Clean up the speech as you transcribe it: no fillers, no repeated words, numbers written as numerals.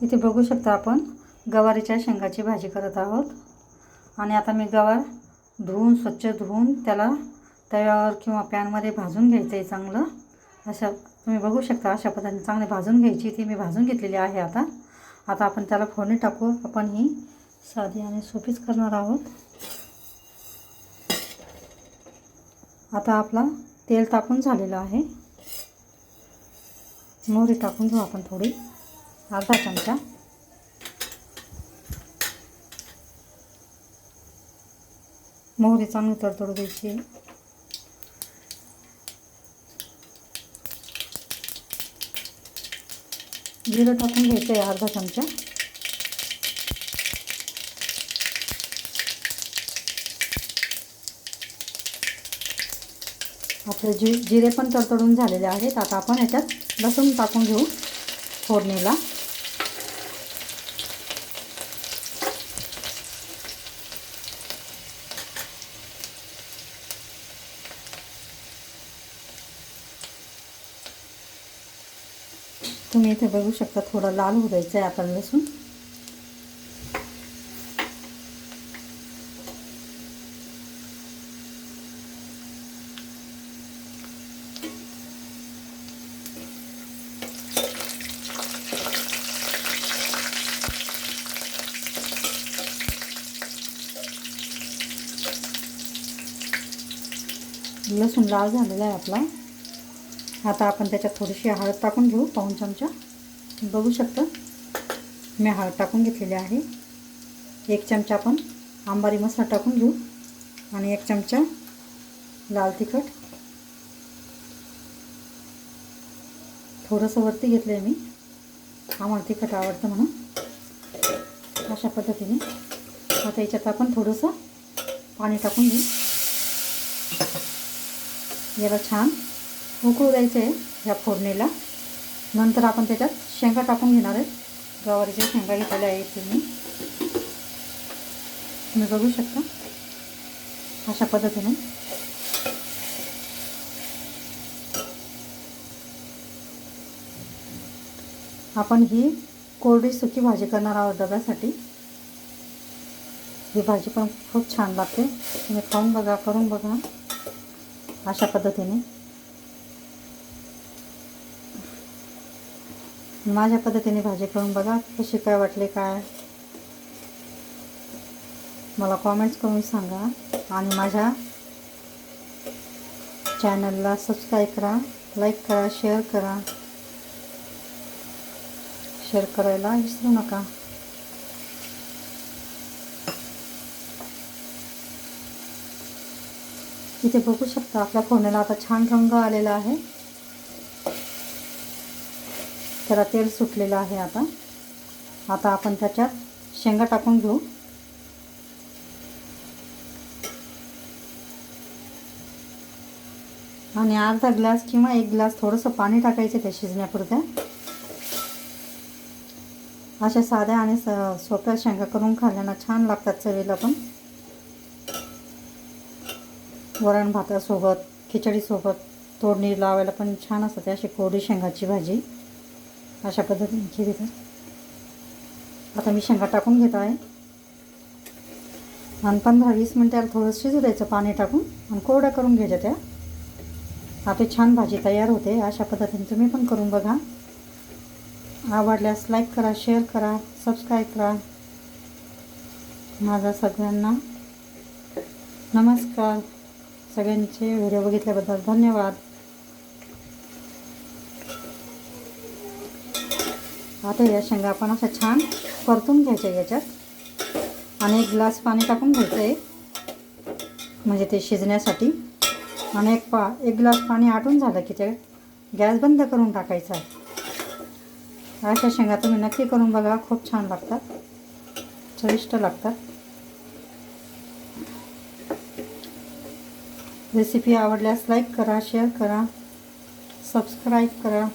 इथे बघू शकता आपण गवारीच्या शेंगाची भाजी करत आहोत। आणि आता मी गवार स्वच्छ धुवून त्याला तव्यावर किंवा पॅनमध्ये भाजून घ्यायचं आहे चांगलं। अशा तुम्ही बघू शकता अशा पद्धतीने चांगले भाजून घ्यायची। ती मी भाजून घेतलेली आहे। आता आपण त्याला फोडणी टाकू। आपण ही साधी आणि सोपीच करणार आहोत। आता आपला तेल तापून झालेलं आहे। मोहरी टाकून घेऊ आपण थोडी, अर्धा चमचा। मोहरी चांगली तडतडू द्यायची। जिरं टाकून घ्यायचं आहे अर्धा चमचा। आपले जिरे पण तडतडून झालेले आहेत। आता आपण याच्यात लसूण टाकून घेऊ फोडणीला। तुम्ही इथे बघू शकता थोडा लाल होऊ द्यायचा आहे आपल्याला लसूण। लसूण लाल झालेला आहे आपला। आता आपण त्याच्यात थोडीशी हळद टाकून घेऊ, पाऊण चमचा। बघू शकता मी हळद टाकून घेतलेली आहे। 1 चमचा आपण अंबारी मसाला टाकून घेऊ आणि 1 चमचा लाल तिखट। थोडंसं वरती घेतलं आहे मी, आम्हाला तिखट आवडतं म्हणून। अशा पद्धतीने आता याच्यात आपण थोडंसं पाणी टाकून घेऊ। याला छान उकळू द्यायचं आहे या फोडणीला। नंतर आपण त्याच्यात शेंगा टाकून घेणार आहे। गवारीच्या शेंगा घेतलेल्या आहेत तुम्ही बघू शकता अशा पद्धतीने। आपण ही कोरडी सुकी भाजी करणार आहोत डब्यासाठी। ही भाजी पण खूप छान लागते, तुम्ही खाऊन बघा, करून बघा अशा पद्धतीने। माझ्या पद्धतीने भाजी करून बघा, कशी काय वाटली काय मला कमेंट्स करून सांगा। आणि माझ्या चॅनलला सबस्क्राईब करा, लाईक करा, शेअर करा। शेअर करायला विसरू नका। इथे बघू शकता आपल्या फोडणीला आता छान रंग आलेला आहे, त्याला तेल सुटलेलं आहे। आता आपण त्याच्यात शेंगा टाकून घेऊ। आणि अर्धा ग्लास किंवा 1 ग्लास थोडंसं पाणी टाकायचं त्या शिजण्यापुरत्या। अशा साध्या आणि सोप्या शेंगा करून खाल्ल्यानं छान लागतात चवीला पण। वरण भातासोबत, खिचडीसोबत तोडणी लावायला पण छान असते अशी कोरडी शेंगाची भाजी। अशा पद्धतीने केली तर आता मी शेंगा टाकून घेत आहे आणि 15-20 मिनिटाला थोडं शिजू द्यायचं पाणी टाकून आणि कोरड्या करून घ्यायच्या त्या। आपली छान भाजी तयार होते। अशा पद्धतीने तुम्ही पण करून बघा। आवडल्यास लाईक करा, शेअर करा, सबस्क्राईब करा। माझा सगळ्यांना नमस्कार। सगळ्यांचे व्हिडिओ बघितल्याबद्दल धन्यवाद। आता या शेंगा आपण असं छान परतून घ्यायच्या याच्यात आणि 1 ग्लास पाणी टाकून घ्यायचं आहे म्हणजे ते शिजण्यासाठी। आणि 1 ग्लास पाणी आटून झालं की ते गॅस बंद करून टाकायचा आहे। अशा शेंगा तुम्ही नक्की करून बघा, खूप छान लागतात, चविष्ट लागतात। रेसिपी आवडल्यास लाईक करा, शेअर करा, सबस्क्राईब करा।